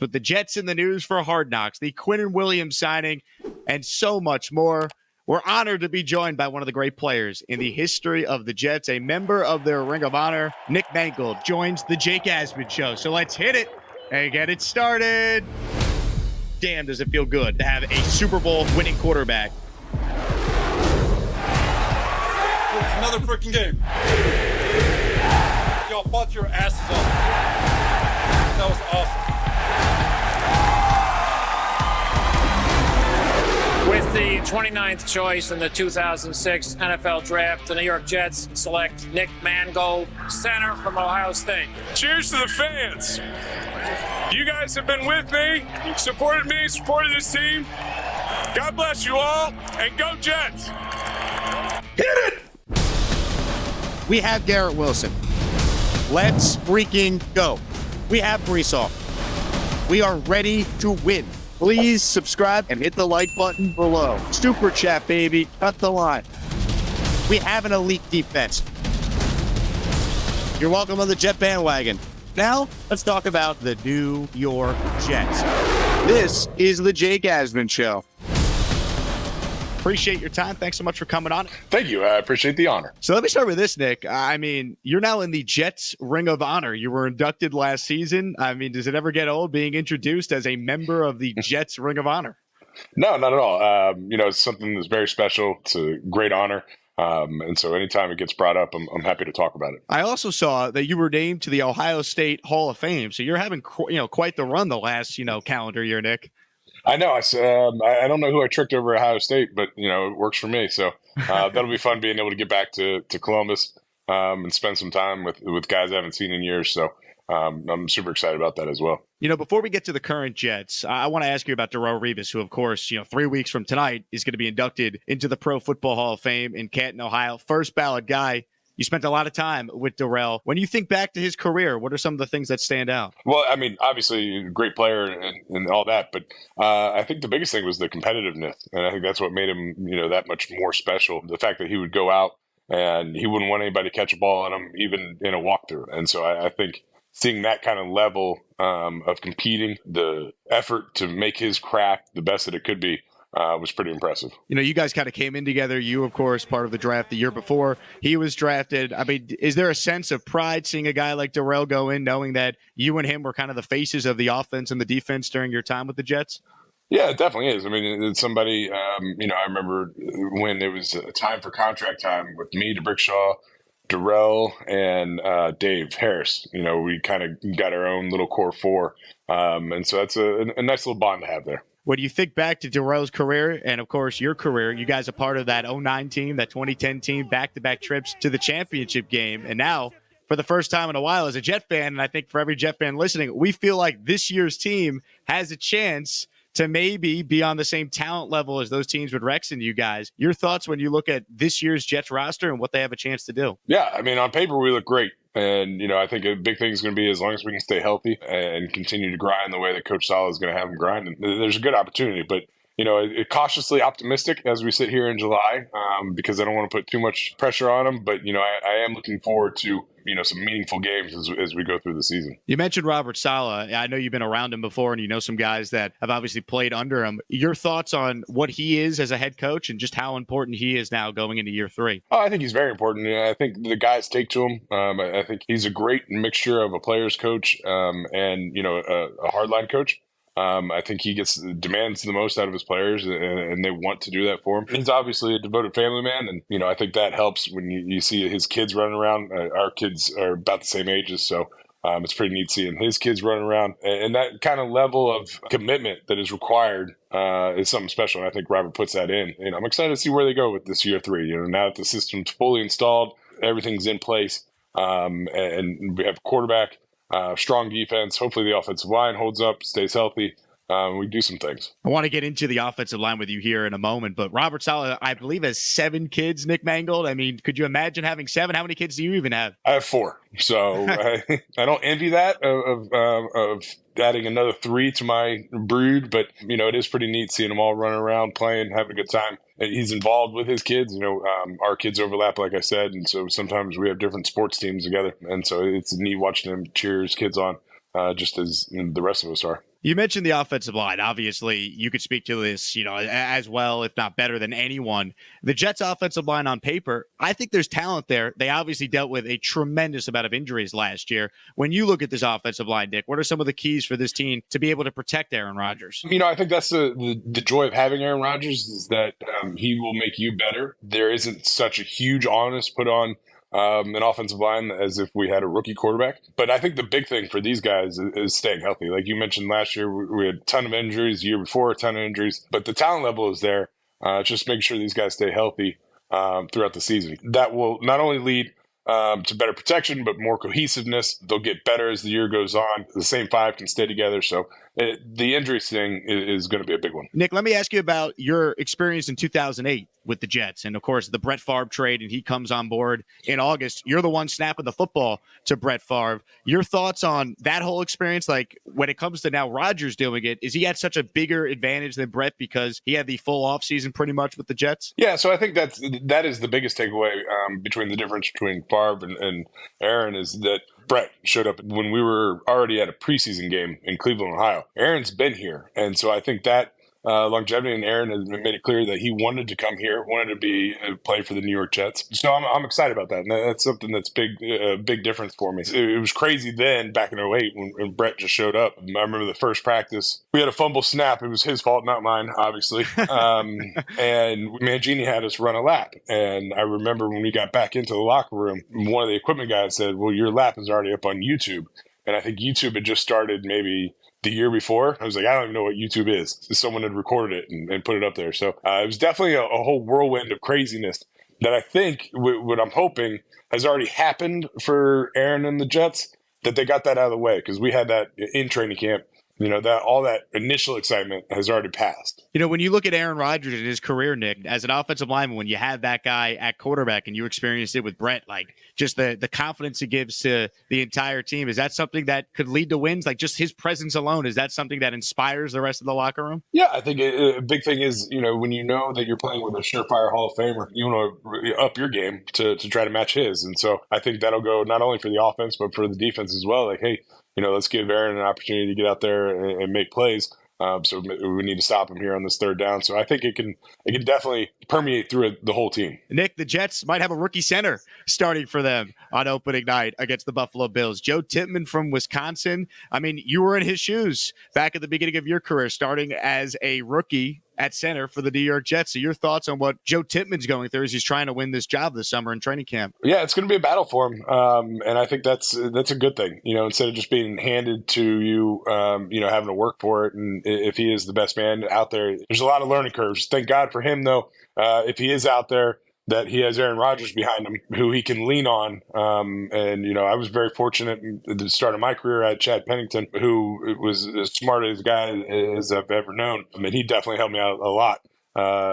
But the Jets in the news for Hard Knocks, the Quinnen Williams signing, and so much more. We're honored to be joined by one of the great players in the history of the Jets, a member of their Ring of Honor. Nick Mangold joins the Jake Asman Show. So let's hit it and get it started. Damn, does it feel good to have a Super Bowl winning quarterback. It's another freaking game. Y'all fought your asses off. That was awesome. With the 29th choice in the 2006 NFL Draft, the New York Jets select Nick Mangold, center from Ohio State. Cheers to the fans. You guys have been with me, supported this team. God bless you all, and go Jets. Hit it! We have Garrett Wilson. Let's freaking go. We have Brees Hall. We are ready to win. Please subscribe and hit the like button below. Super chat, baby. Cut the line. We have an elite defense. You're welcome on the Jet bandwagon. Now, let's talk about the New York Jets. This is the Jake Asman Show. Appreciate your time. Thanks so much for coming on. Thank you. I appreciate the honor. So let me start with this, Nick. I mean, you're now in the Jets Ring of Honor. You were inducted last season. I mean, does it ever get old being introduced as a member of the Jets Ring of Honor? No, not at all. It's something that's very special. It's a great honor. And so anytime it gets brought up, I'm happy to talk about it. I also saw that you were named to the Ohio State Hall of Fame. So you're having, quite the run the last, calendar year, Nick. I know. I don't know who I tricked over Ohio State, but it works for me. So that'll be fun being able to get back to Columbus and spend some time with guys I haven't seen in years. So I'm super excited about that as well. Before we get to the current Jets, I want to ask you about Darrelle Revis, who, of course, 3 weeks from tonight is going to be inducted into the Pro Football Hall of Fame in Canton, Ohio. First ballot guy. You spent a lot of time with Darrelle. When you think back to his career, what are some of the things that stand out? Well, I mean, obviously, a great player and all that, but I think the biggest thing was the competitiveness, and I think that's what made him, that much more special. The fact that he would go out and he wouldn't want anybody to catch a ball on him, even in a walkthrough. And so I think seeing that kind of level of competing, the effort to make his craft the best that it could be, was pretty impressive. You guys kind of came in together. You, of course, part of the draft the year before he was drafted. I mean, is there a sense of pride seeing a guy like Darrelle go in, knowing that you and him were kind of the faces of the offense and the defense during your time with the Jets? Yeah, it definitely is. I mean, it's somebody, I remember when it was a time for contract time with me, DeBrickshaw, Darrelle, and Dave Harris. We kind of got our own little core four. And so that's a nice little bond to have there. When you think back to Darrelle's career and, of course, your career, you guys are part of that 09 team, that 2010 team, back-to-back trips to the championship game. And now, for the first time in a while as a Jet fan, and I think for every Jet fan listening, we feel like this year's team has a chance to maybe be on the same talent level as those teams with Rex and you guys. Your thoughts when you look at this year's Jets roster and what they have a chance to do? Yeah, I mean, on paper, we look great. And, I think a big thing is going to be as long as we can stay healthy and continue to grind the way that Coach Sala is going to have them grind. And there's a good opportunity, but, cautiously optimistic as we sit here in July because I don't want to put too much pressure on them. But, I am looking forward to, some meaningful games as we go through the season. You mentioned Robert Sala. I know you've been around him before and you know some guys that have obviously played under him. Your thoughts on what he is as a head coach and just how important he is now going into year 3? Oh, I think he's very important. I think the guys take to him. I think he's a great mixture of a player's coach and, a hardline coach. I think he demands the most out of his players, and they want to do that for him. He's obviously a devoted family man, and I think that helps when you see his kids running around. Our kids are about the same ages, so it's pretty neat seeing his kids running around. And that kind of level of commitment that is required is something special, and I think Robert puts that in. And I'm excited to see where they go with this year 3. Now that the system's fully installed, everything's in place, and we have a quarterback. Strong defense. Hopefully the offensive line holds up, stays healthy. We do some things. I want to get into the offensive line with you here in a moment, but Robert Saleh, I believe, has 7 kids, Nick Mangold. I mean, could you imagine having 7? How many kids do you even have? I have 4. So I don't envy that of adding another 3 to my brood, but, it is pretty neat seeing them all running around, playing, having a good time. He's involved with his kids. Our kids overlap, like I said, and so sometimes we have different sports teams together. And so it's neat watching him cheer his kids on, just as the rest of us are. You mentioned the offensive line. Obviously, you could speak to this, as well, if not better than anyone. The Jets' offensive line on paper, I think there's talent there. They obviously dealt with a tremendous amount of injuries last year. When you look at this offensive line, Nick, what are some of the keys for this team to be able to protect Aaron Rodgers? I think that's the joy of having Aaron Rodgers is that he will make you better. There isn't such a huge onus put on an offensive line as if we had a rookie quarterback. But I think the big thing for these guys is staying healthy. Like you mentioned last year, we had a ton of injuries, the year before, a ton of injuries, but the talent level is there. Just make sure these guys stay healthy throughout the season. That will not only lead to better protection, but more cohesiveness. They'll get better as the year goes on. The same five can stay together. So the injuries thing is going to be a big one. Nick, let me ask you about your experience in 2008 with the Jets. And, of course, the Brett Favre trade, and he comes on board in August. You're the one snapping the football to Brett Favre. Your thoughts on that whole experience? Like, when it comes to now Rodgers doing it, is he at such a bigger advantage than Brett because he had the full offseason pretty much with the Jets? Yeah, so I think that is the biggest takeaway between the difference between Favre and Aaron is that Brett showed up when we were already at a preseason game in Cleveland, Ohio. Aaron's been here. And so I think that longevity, and Aaron has made it clear that he wanted to come here, wanted to play for the New York Jets. So I'm excited about that. And that's something that's a big difference for me. It was crazy then, back in 08, when Brett just showed up. I remember the first practice, we had a fumble snap. It was his fault, not mine, obviously. And Mangini had us run a lap. And I remember when we got back into the locker room, one of the equipment guys said, well, your lap is already up on YouTube. And I think YouTube had just started maybe the year before. I was like, I don't even know what YouTube is. So someone had recorded it and put it up there. So it was definitely a whole whirlwind of craziness that I think what I'm hoping has already happened for Aaron and the Jets, that they got that out of the way, because we had that in training camp. That all that initial excitement has already passed. When you look at Aaron Rodgers in his career, Nick, as an offensive lineman, when you have that guy at quarterback and you experienced it with Brett, like just the confidence he gives to the entire team, is that something that could lead to wins? Like just his presence alone, is that something that inspires the rest of the locker room? Yeah, I think a big thing is, when you know that you're playing with a surefire Hall of Famer, you want to up your game to try to match his. And so I think that'll go not only for the offense, but for the defense as well. Like, hey, let's give Aaron an opportunity to get out there and make plays. So we need to stop him here on this third down. So I think it can definitely permeate through the whole team. Nick, the Jets might have a rookie center starting for them on opening night against the Buffalo Bills. Joe Tippmann from Wisconsin. I mean, you were in his shoes back at the beginning of your career, starting as a rookie at center for the New York Jets. So your thoughts on what Joe Tippmann's going through as he's trying to win this job this summer in training camp? Yeah, it's going to be a battle for him. And I think that's a good thing, instead of just being handed to you, having to work for it. And if he is the best man out there, there's a lot of learning curves. Thank God for him, though, if he is out there, that he has Aaron Rodgers behind him who he can lean on. And I was very fortunate at the start of my career. I had Chad Pennington, who was as smart as a guy as I've ever known. I mean, he definitely helped me out a lot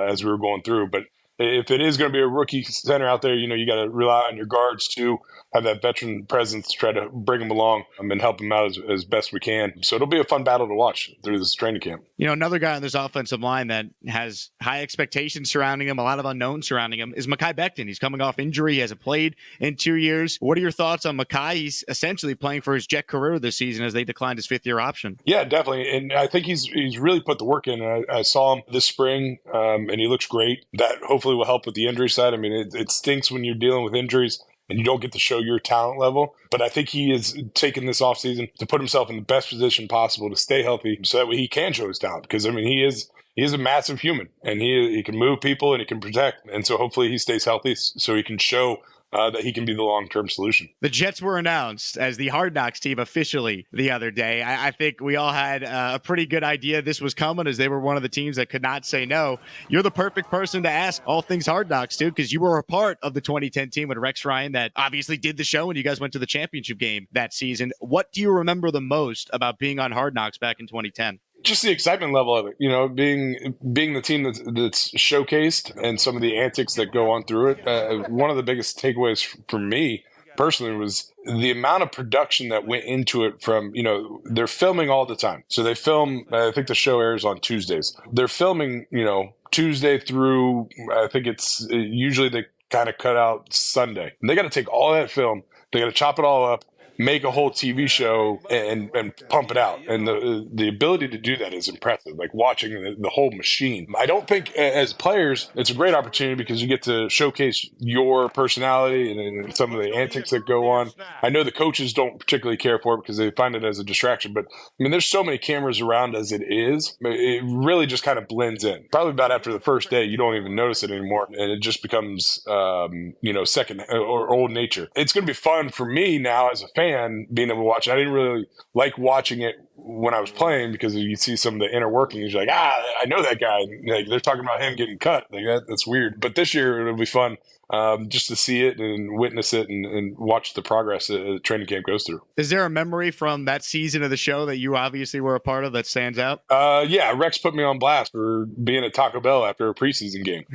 as we were going through. But if it is going to be a rookie center out there, you got to rely on your guards to have that veteran presence, try to bring them along and help them out as best we can. So it'll be a fun battle to watch through this training camp. Another guy on this offensive line that has high expectations surrounding him, a lot of unknowns surrounding him, is Mekhi Becton. He's coming off injury. He hasn't played in 2 years. What are your thoughts on Mekhi? He's essentially playing for his Jet career this season as they declined his fifth-year option. Yeah, definitely. And I think he's really put the work in. I saw him this spring, and he looks great. That hopefully will help with the injury side. I mean, it stinks when you're dealing with injuries and you don't get to show your talent level. But I think he has taken this offseason to put himself in the best position possible to stay healthy so that way he can show his talent. Because, I mean, he is a massive human, and he can move people and he can protect. And so hopefully he stays healthy so he can show that he can be the long-term solution. The Jets were announced as the Hard Knocks team officially the other day. I think we all had a pretty good idea this was coming, as they were one of the teams that could not say no. You're the perfect person to ask all things Hard Knocks to, because you were a part of the 2010 team with Rex Ryan that obviously did the show, and you guys went to the championship game that season. What do you remember the most about being on Hard Knocks back in 2010? Just the excitement level of it, being the team that's showcased and some of the antics that go on through it. One of the biggest takeaways for me personally was the amount of production that went into it. From, they're filming all the time. So they film, I think the show airs on Tuesdays. They're filming, Tuesday through, I think it's usually they kind of cut out Sunday. And they got to take all that film. They got to chop it all up. make a whole TV show and pump it out. And the ability to do that is impressive. Like watching the whole machine. I don't think as players, it's a great opportunity because you get to showcase your personality and some of the antics that go on. I know the coaches don't particularly care for it because they find it as a distraction, but I mean, there's so many cameras around as it is. It really just kind of blends in. Probably about after the first day, you don't even notice it anymore. And it just becomes, second or old nature. It's going to be fun for me now as a fan being able to watch it. I didn't really like watching it when I was playing because you see some of the inner workings. You're like, I know that guy. Like, they're talking about him getting cut. Like that's weird. But this year it'll be fun just to see it and witness it and watch the progress that the training camp goes through. Is there a memory from that season of the show that you obviously were a part of that stands out? Yeah, Rex put me on blast for being at Taco Bell after a preseason game.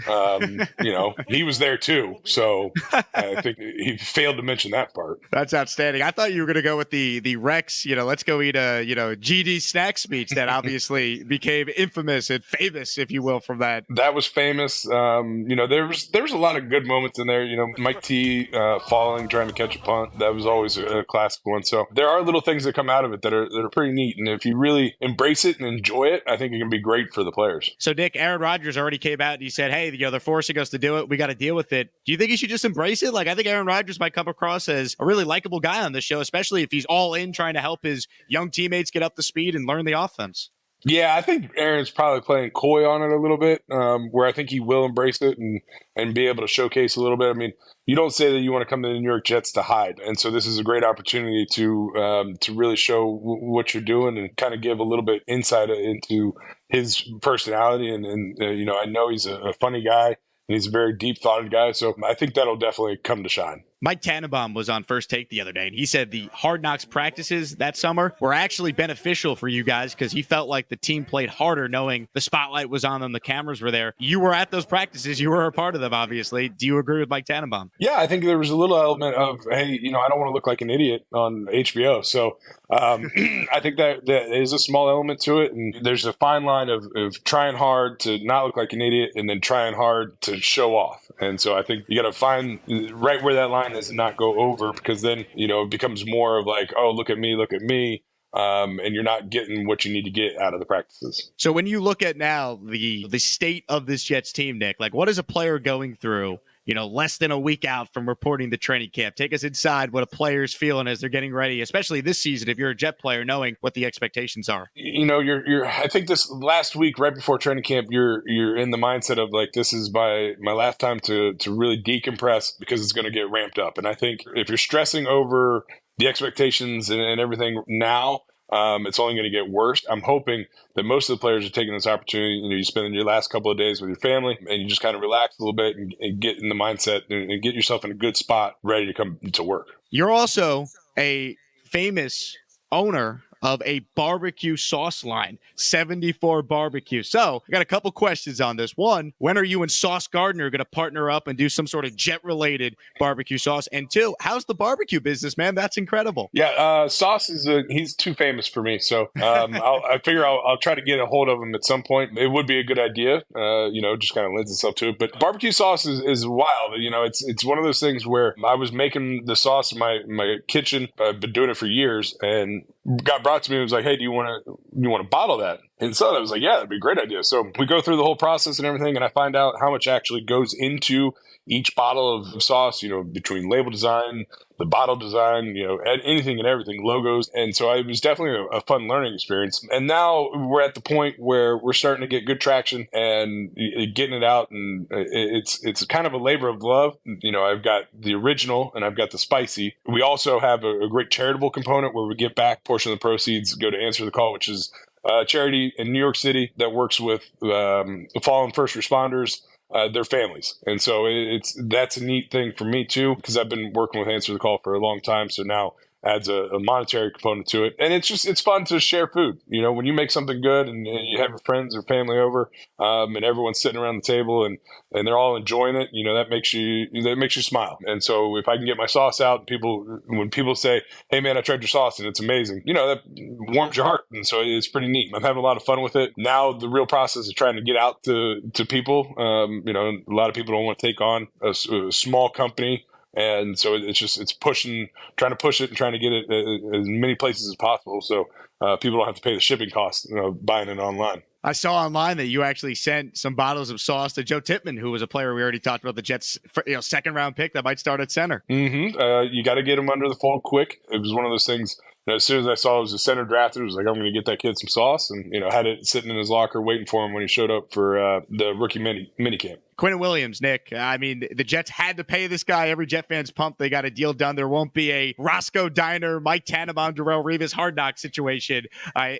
He was there too, so I think he failed to mention that part. That's outstanding. I thought you were going to go with the Rex, let's go eat a, GD snack speech that obviously became infamous and famous, if you will, from that. That was famous. There was a lot of good moments in there. Mike T falling, trying to catch a punt. That was always a classic one. So there are little things that come out of it that are pretty neat. And if you really embrace it and enjoy it, I think it can be great for the players. So Nick, Aaron Rodgers already came out and he said, hey, they're forcing us to do it. We got to deal with it. Do you think you should just embrace it? Like, I think Aaron Rodgers might come across as a really likable guy on this show, especially if he's all in trying to help his young teammates get up to speed and learn the offense. Yeah, I think Aaron's probably playing coy on it a little bit, where I think he will embrace it and be able to showcase a little bit. I mean, you don't say that you want to come to the New York Jets to hide. And so this is a great opportunity to really show what you're doing and kind of give a little bit insight into his personality. And I know he's a funny guy and he's a very deep-thoughted guy. So I think that'll definitely come to shine. Mike Tannenbaum was on First Take the other day, and he said the Hard Knocks practices that summer were actually beneficial for you guys because he felt like the team played harder knowing the spotlight was on them, the cameras were there. You were at those practices. You were a part of them, obviously. Do you agree with Mike Tannenbaum? Yeah, I think there was a little element of, hey, I don't want to look like an idiot on HBO. So I think that is a small element to it. And there's a fine line of trying hard to not look like an idiot and then trying hard to show off. And so I think you got to find right where that line is and not go over, because then, it becomes more of like, oh, look at me. And you're not getting what you need to get out of the practices. So when you look at now the state of this Jets team, Nick, like what is a player going through, less than a week out from reporting the training camp? Take us inside what a player's feeling as they're getting ready, especially this season, if you're a Jet player, knowing what the expectations are. I think this last week, right before training camp, you're in the mindset of like, this is my last time to really decompress because it's going to get ramped up. And I think if you're stressing over the expectations and everything now, it's only going to get worse. I'm hoping that most of the players are taking this opportunity. You spend your last couple of days with your family and you just kind of relax a little bit and get in the mindset and get yourself in a good spot, ready to come to work. You're also a famous owner of a barbecue sauce line, 74 Barbecue. So I got a couple questions on this. One, when are you and Sauce Gardner going to partner up and do some sort of Jet-related barbecue sauce? And two, how's the barbecue business, man? That's incredible. Yeah, Sauce he's too famous for me. So I figure I'll try to get a hold of him at some point. It would be a good idea. Just kind of lends itself to it. But barbecue sauce is wild. It's one of those things where I was making the sauce in my kitchen. I've been doing it for years, and got brought to me and was like, hey, do you want to bottle that? And so I was like, yeah, that'd be a great idea. So we go through the whole process and everything, and I find out how much actually goes into each bottle of sauce, between label design, the bottle design, anything and everything, logos. And so it was definitely a fun learning experience. And now we're at the point where we're starting to get good traction and getting it out. And it's kind of a labor of love. I've got the original and I've got the spicy. We also have a great charitable component where we get back a portion of the proceeds, go to Answer the Call, which is a charity in New York City that works with fallen first responders, their families. And so that's a neat thing for me too, because I've been working with Answer the Call for a long time. So now adds a monetary component to it. And it's fun to share food. When you make something good and you have your friends or family over, and everyone's sitting around the table and they're all enjoying it, that makes you smile. And so if I can get my sauce out, when people say, hey man, I tried your sauce and it's amazing, that warms your heart. And so it's pretty neat. I'm having a lot of fun with it. Now the real process is trying to get out to people. A lot of people don't want to take on a small company And so it's trying to push it and trying to get it as many places as possible, so people don't have to pay the shipping costs, buying it online. I saw online that you actually sent some bottles of sauce to Joe Tippmann, who was a player we already talked about, the Jets, second round pick that might start at center. You got to get him under the fold quick. It was one of those things. As soon as I saw it was a center drafted, I was like, I'm going to get that kid some sauce, and had it sitting in his locker waiting for him when he showed up for the rookie mini camp. Quinnen Williams, Nick. I mean, the Jets had to pay this guy. Every Jet fan's pumped. They got a deal done. There won't be a Roscoe Diner, Mike Tannenbaum, Darrelle Revis hard knock situation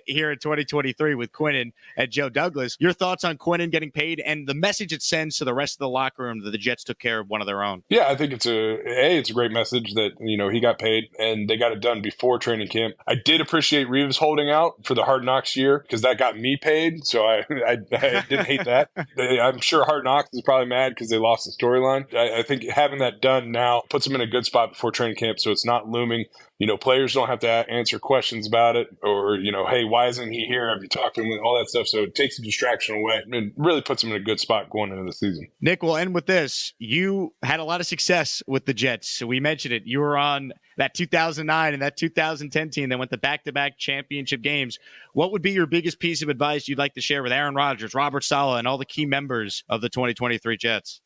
here in 2023 with Quinnen and Joe Douglas. Your thoughts on Quinnen getting paid and the message it sends to the rest of the locker room that the Jets took care of one of their own? Yeah, I think it's a great message that he got paid and they got it done before training camp. I did appreciate Revis holding out for the Hard Knocks year because that got me paid, so I didn't hate that. I'm sure Hard Knocks is probably mad because they lost the storyline. I think having that done now puts them in a good spot before training camp, so it's not looming. Players don't have to answer questions about it, or hey, why isn't he here? Have you talked to him? All that stuff. So it takes the distraction away and really puts them in a good spot going into the season. Nick, we'll end with this. You had a lot of success with the Jets. So we mentioned it. You were on that 2009 and that 2010 team that went to back-to-back championship games. What would be your biggest piece of advice you'd like to share with Aaron Rodgers, Robert Saleh, and all the key members of the 2023 Jets?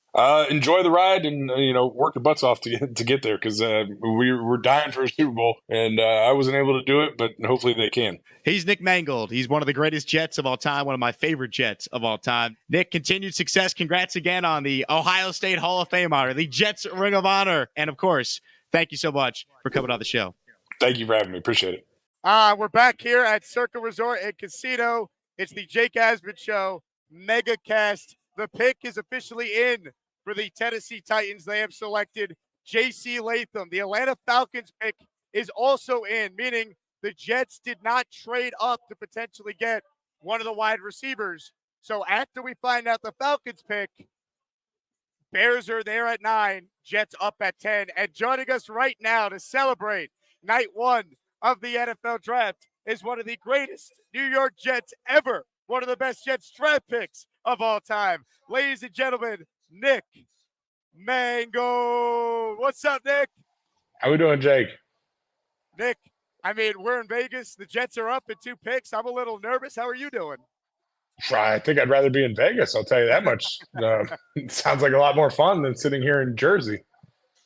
Enjoy the ride and, work your butts off to get there because we're dying for a Super Bowl, and I wasn't able to do it, but hopefully they can. He's Nick Mangold. He's one of the greatest Jets of all time, one of my favorite Jets of all time. Nick, continued success. Congrats again on the Ohio State Hall of Fame honor, the Jets Ring of Honor. And, of course, thank you so much for coming on the show. Thank you for having me. Appreciate it. We're back here at Circa Resort and Casino. It's the Jake Asman Show, Mega Cast. The pick is officially in for the Tennessee Titans. They have selected J.C. Latham. The Atlanta Falcons pick is also in, meaning the Jets did not trade up to potentially get one of the wide receivers. So after we find out the Falcons pick, Bears are there at 9, Jets up at 10. And joining us right now to celebrate night 1 of the NFL Draft is one of the greatest New York Jets ever, one of the best Jets draft picks of all time. Ladies and gentlemen, Nick Mangold. What's up, Nick? How we doing, Jake? Nick, I mean, we're in Vegas. The Jets are up at 2 picks. I'm a little nervous. How are you doing? I think I'd rather be in Vegas. I'll tell you that much. It sounds like a lot more fun than sitting here in Jersey.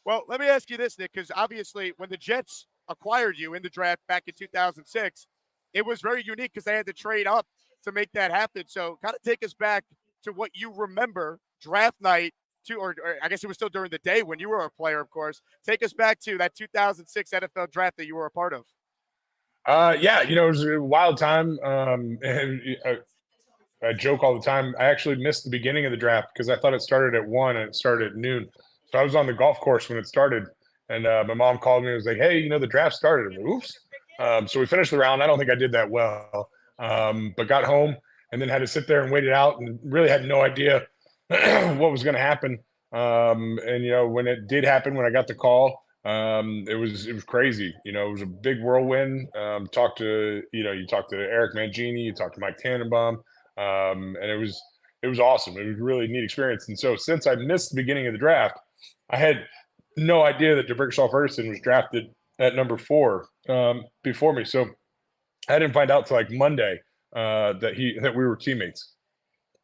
Well, let me ask you this, Nick, because obviously when the Jets acquired you in the draft back in 2006, it was very unique because they had to trade up to make that happen. So kind of take us back to what you remember draft night or I guess it was still during the day when you were a player, of course. Take us back to that 2006 NFL draft that you were a part of. Yeah, it was a wild time. And I joke all the time. I actually missed the beginning of the draft because I thought it started at 1 and it started at noon. So I was on the golf course when it started. And my mom called me and was like, hey, the draft started. Like, oops. So we finished the round. I don't think I did that well, but got home and then had to sit there and wait it out and really had no idea what was going to happen. And, when it did happen, when I got the call, it was crazy. It was a big whirlwind. You talked to Eric Mangini, you talked to Mike Tannenbaum, and it was awesome. It was a really neat experience. And so since I missed the beginning of the draft, I had no idea that DeBrickashaw Ferguson was drafted at number 4 before me. So I didn't find out till like Monday that we were teammates.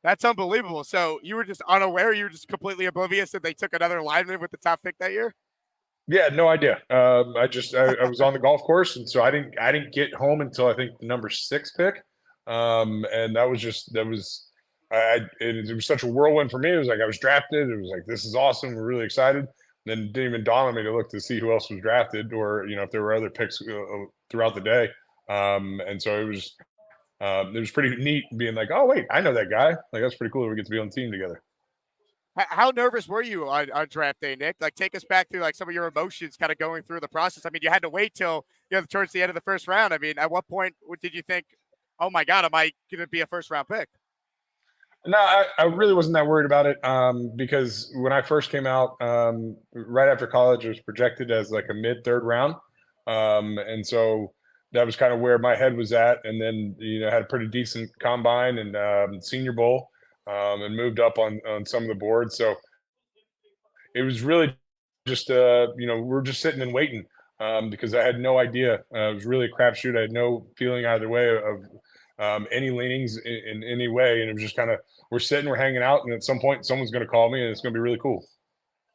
That's unbelievable. So you were just unaware, you were just completely oblivious that they took another lineman with the top pick that year? Yeah, no idea. I was on the golf course, and so I didn't get home until I think the number 6 pick. And it was such a whirlwind for me. It was like I was drafted. It was like, this is awesome. We're really excited. And then it didn't even dawn on me to look to see who else was drafted or, if there were other picks throughout the day. And so it was pretty neat being like, oh, wait, I know that guy. Like, that's pretty cool that we get to be on the team together. How nervous were you on draft day, Nick? Like, take us back through, like, some of your emotions kind of going through the process. I mean, you had to wait till, towards the end of the first round. I mean, at what point did you think, oh, my God, am I going to be a first-round pick? No, I really wasn't that worried about it because when I first came out, right after college, it was projected as like a mid-third round. And so that was kind of where my head was at. And then, had a pretty decent combine and Senior Bowl and moved up on some of the boards. So it was really just we're just sitting and waiting because I had no idea. It was really a crapshoot. I had no feeling either way of any leanings in any way, and it was just kind of we're sitting, we're hanging out, and at some point someone's going to call me, and it's going to be really cool.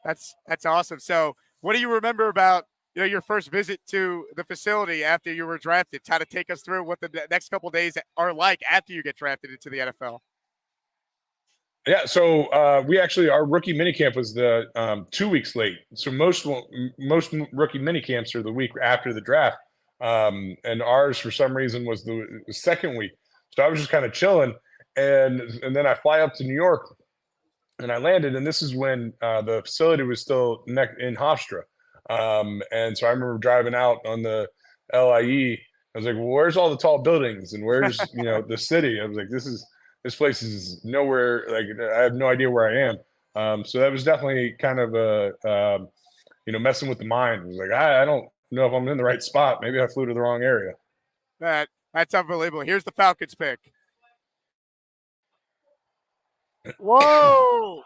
That's awesome. So, what do you remember about your first visit to the facility after you were drafted? Kind of take us through what the next couple of days are like after you get drafted into the NFL. Yeah, so we actually our rookie minicamp was the 2 weeks late. So most rookie minicamps are the week after the draft, and ours for some reason was the second week. So I was just kind of chilling, and then I fly up to New York, and I landed, and this is when the facility was still in Hofstra, and so I remember driving out on the LIE. I was like, "Well, where's all the tall buildings, and where's the city?" I was like, "This place is nowhere. Like, I have no idea where I am." So that was definitely kind of messing with the mind. It was like, I don't know if I'm in the right spot. Maybe I flew to the wrong area. That's unbelievable. Here's the Falcons pick. Whoa!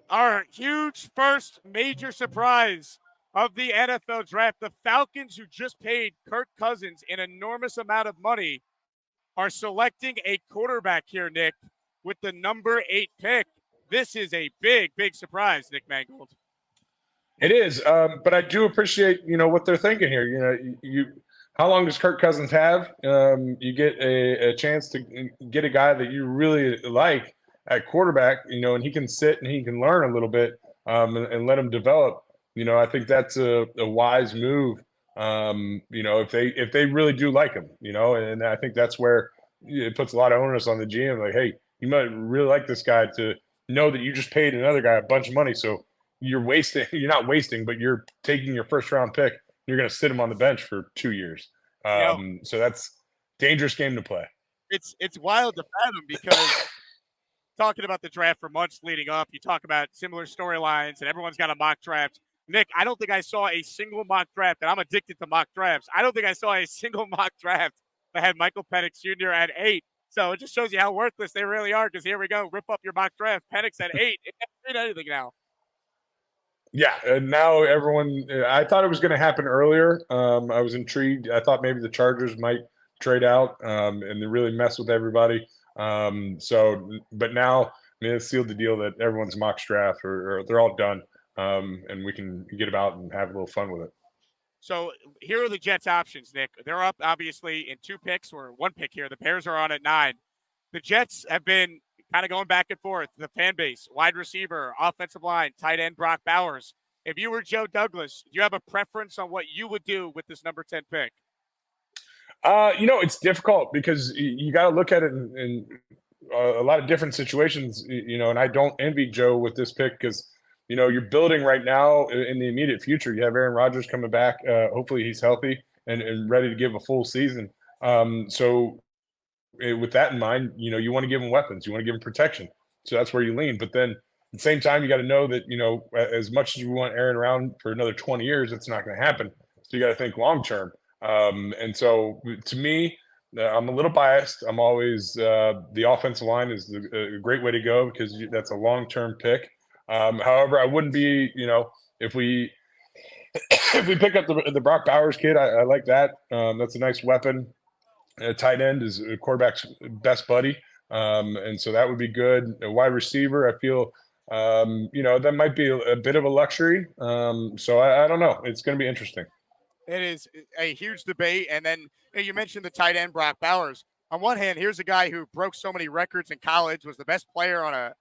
Our huge first major surprise of the NFL draft. The Falcons, who just paid Kirk Cousins an enormous amount of money, are selecting a quarterback here, Nick, with the number 8 pick. This is a big, big surprise, Nick Mangold. It is, but I do appreciate what they're thinking here. How long does Kirk Cousins have? You get a chance to get a guy that you really like at quarterback, and he can sit and he can learn a little bit and let him develop. I think that's a wise move. If they really do like him, and I think that's where it puts a lot of onus on the GM. Like, hey, you might really like this guy to know that you just paid another guy a bunch of money, so you're wasting. You're not wasting, but you're taking your first round pick. You're going to sit him on the bench for 2 years. So that's a dangerous game to play. It's wild to fathom because talking about the draft for months leading up, you talk about similar storylines, and everyone's got a mock draft. Nick, I don't think I saw a single mock draft, and I'm addicted to mock drafts. I don't think I saw a single mock draft that had Michael Penix Jr. at 8. So it just shows you how worthless they really are, because here we go, rip up your mock draft. Penix at 8. It doesn't mean anything now. Yeah, and now everyone – I thought it was going to happen earlier. I was intrigued. I thought maybe the Chargers might trade out and really mess with everybody. But now, it's sealed the deal that everyone's mock draft or they're all done, and we can get about and have a little fun with it. So here are the Jets' options, Nick. They're up, obviously, in 2 picks or 1 pick here. The Bears are on at 9. The Jets have been kind of going back and forth. The fan base, wide receiver, offensive line, tight end Brock Bowers. If you were Joe Douglas, do you have a preference on what you would do with this number 10 pick? It's difficult because you got to look at it in a lot of different situations, and I don't envy Joe with this pick because, you're building right now in the immediate future. You have Aaron Rodgers coming back. Hopefully he's healthy and ready to give a full season. With that in mind, you want to give him weapons. You want to give him protection. So that's where you lean. But then at the same time, you got to know that, as much as we want Aaron around for another 20 years, it's not going to happen. So you got to think long term. And so to me, I'm a little biased. I'm always the offensive line is a great way to go because that's a long-term pick. However, I wouldn't be, if we pick up the Brock Bowers kid, I like that. That's a nice weapon. A tight end is a quarterback's best buddy. And so that would be good. A wide receiver, I feel, that might be a bit of a luxury. So I don't know. It's going to be interesting. It is a huge debate. And then you mentioned the tight end, Brock Bowers. On one hand, here's a guy who broke so many records in college, was the best player on a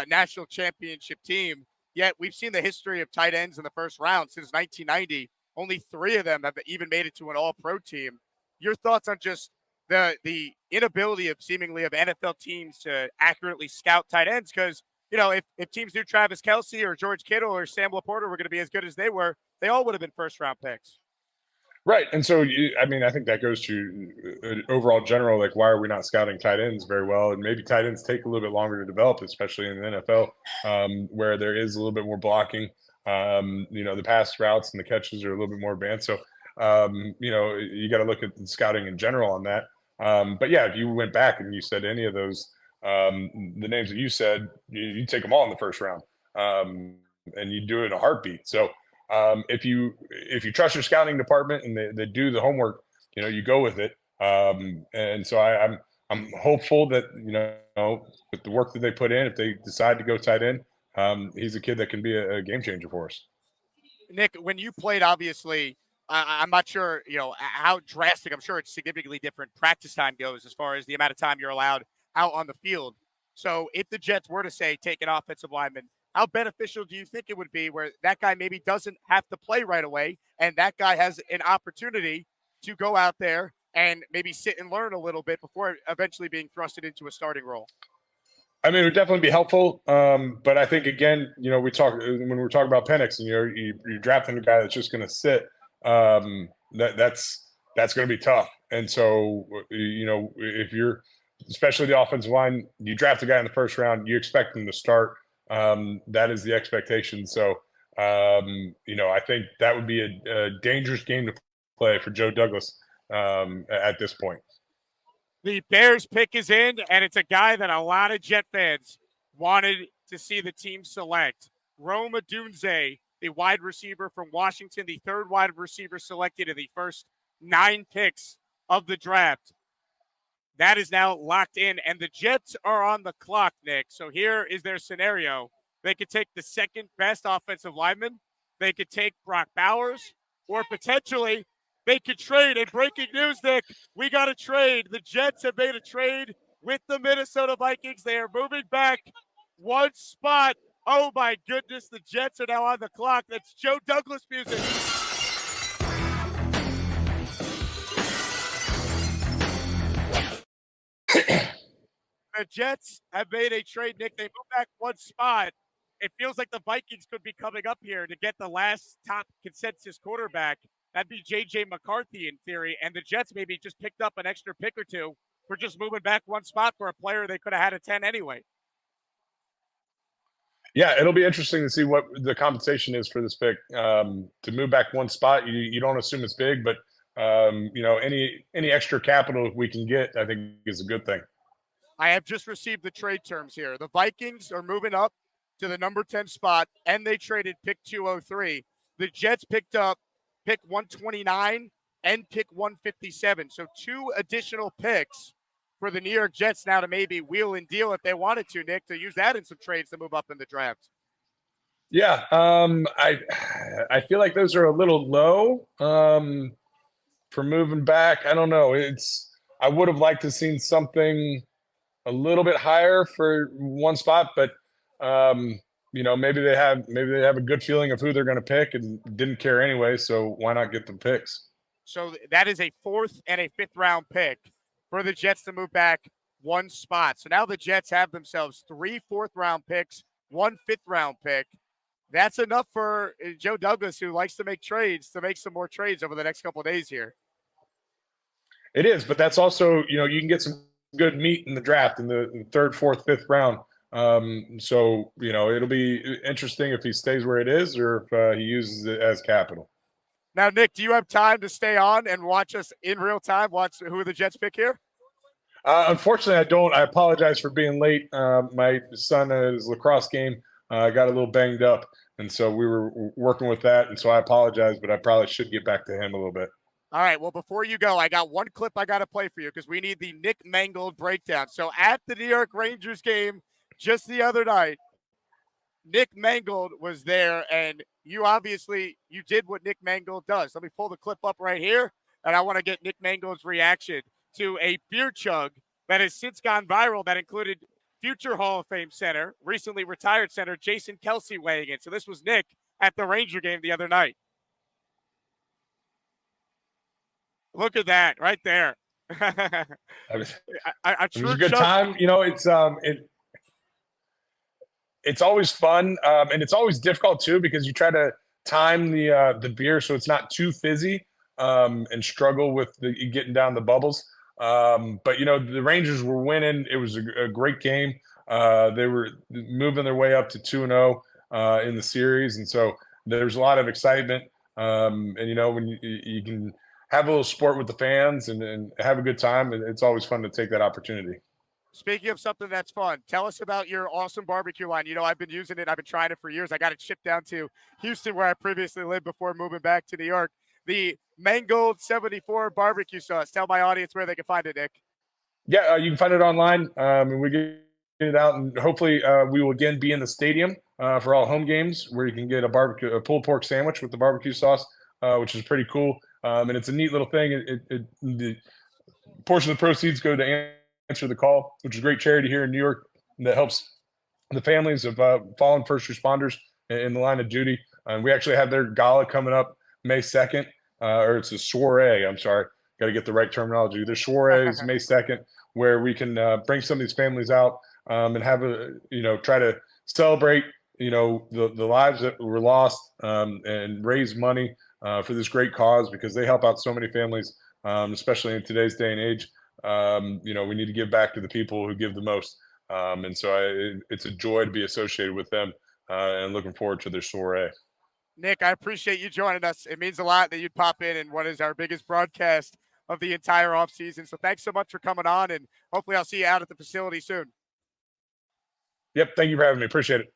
national championship team. Yet we've seen the history of tight ends in the first round since 1990. Only 3 of them have even made it to an all-pro team. Your thoughts on just the inability of seemingly of NFL teams to accurately scout tight ends? Because, if teams knew Travis Kelce or George Kittle or Sam Laporta were going to be as good as they were, they all would have been first-round picks. Right. And so, I think that goes to overall general, like, why are we not scouting tight ends very well? And maybe tight ends take a little bit longer to develop, especially in the NFL, where there is a little bit more blocking. The pass routes and the catches are a little bit more advanced. So, you got to look at the scouting in general on that. But yeah, if you went back and you said any of those, the names that you said, you take them all in the first round, and you do it in a heartbeat. So, If you trust your scouting department and they do the homework, you go with it. And so I'm hopeful that with the work that they put in, if they decide to go tight end, he's a kid that can be a game changer for us. Nick, when you played, obviously, I'm not sure, how drastic. I'm sure it's significantly different practice time goes as far as the amount of time you're allowed out on the field. So if the Jets were to say take an offensive lineman, how beneficial do you think it would be where that guy maybe doesn't have to play right away and that guy has an opportunity to go out there and maybe sit and learn a little bit before eventually being thrusted into a starting role? I mean, it would definitely be helpful. But I think, again, when we're talking about Penix and you're drafting a guy that's just going to sit, that's going to be tough. And so, if you're, especially the offensive line, you draft a guy in the first round, you expect him to start. That is the expectation. So, I think that would be a dangerous game to play for Joe Douglas at this point. The Bears pick is in, and it's a guy that a lot of Jet fans wanted to see the team select. Rome Odunze, the wide receiver from Washington, the third wide receiver selected in the first 9 picks of the draft. That is now locked in, and the Jets are on the clock, Nick. So here is their scenario. They could take the second best offensive lineman. They could take Brock Bowers, or potentially they could trade. And breaking news, Nick, we got a trade. The Jets have made a trade with the Minnesota Vikings. They are moving back 1 spot. Oh, my goodness. The Jets are now on the clock. That's Joe Douglas music. The Jets have made a trade, Nick. They move back 1 spot. It feels like the Vikings could be coming up here to get the last top consensus quarterback. That'd be J.J. McCarthy in theory, and the Jets maybe just picked up an extra pick or two for just moving back 1 spot for a player they could have had at 10 anyway. Yeah, it'll be interesting to see what the compensation is for this pick. To move back 1 spot, you don't assume it's big, but any extra capital we can get, I think, is a good thing. I have just received the trade terms here. The Vikings are moving up to the number 10 spot, and they traded pick 203. The Jets picked up pick 129 and pick 157. So 2 additional picks for the New York Jets now to maybe wheel and deal if they wanted to, Nick, to use that in some trades to move up in the draft. Yeah, I feel like those are a little low for moving back. I don't know. I would have liked to have seen something a little bit higher for 1 spot, but maybe they have a good feeling of who they're going to pick and didn't care anyway. So why not get the picks? So that is a 4th and a 5th round pick for the Jets to move back 1 spot. So now the Jets have themselves 3 4th round picks, 1 5th round pick. That's enough for Joe Douglas, who likes to make trades, to make some more trades over the next couple of days here. It is, but that's also, you can get some good meat in the draft in the 3rd, 4th, 5th round. So, it'll be interesting if he stays where it is or if he uses it as capital. Now, Nick, do you have time to stay on and watch us in real time, watch who the Jets pick here? Unfortunately, I don't. I apologize for being late. My son at his lacrosse game got a little banged up, and so we were working with that, and so I apologize, but I probably should get back to him a little bit. All right, well, before you go, I got 1 clip I got to play for you because we need the Nick Mangold breakdown. So at the New York Rangers game just the other night, Nick Mangold was there, and you did what Nick Mangold does. Let me pull the clip up right here, and I want to get Nick Mangold's reaction to a beer chug that has since gone viral that included future Hall of Fame center, recently retired center, Jason Kelsey weighing in. So this was Nick at the Ranger game the other night. Look at that right there. It was a good time. It's always fun, and it's always difficult too because you try to time the beer so it's not too fizzy and struggle with getting down the bubbles. But the Rangers were winning. It was a great game. They were moving their way up to 2-0 in the series, and so there's a lot of excitement. And when you can have a little sport with the fans and have a good time, it's always fun to take that opportunity. Speaking of something that's fun, tell us about your awesome barbecue line. I've been using it. I've been trying it for years. I got it shipped down to Houston, where I previously lived before moving back to New York. The Mangold 74 barbecue sauce. Tell my audience where they can find it, Nick. Yeah, you can find it online, and we get it out, and hopefully we will again be in the stadium for all home games, where you can get a pulled pork sandwich with the barbecue sauce, which is pretty cool. And it's a neat little thing. The portion of the proceeds go to Answer the Call, which is a great charity here in New York that helps the families of fallen first responders in the line of duty. And we actually have their gala coming up May 2nd, or it's a soiree. I'm sorry, got to get the right terminology. The soiree is May 2nd, where we can bring some of these families out and have try to celebrate, the lives that were lost, and raise money for this great cause, because they help out so many families, especially in today's day and age. We need to give back to the people who give the most. And so it's a joy to be associated with them, and looking forward to their soiree. Nick, I appreciate you joining us. It means a lot that you'd pop in what is our biggest broadcast of the entire offseason. So thanks so much for coming on, and hopefully I'll see you out at the facility soon. Yep. Thank you for having me. Appreciate it.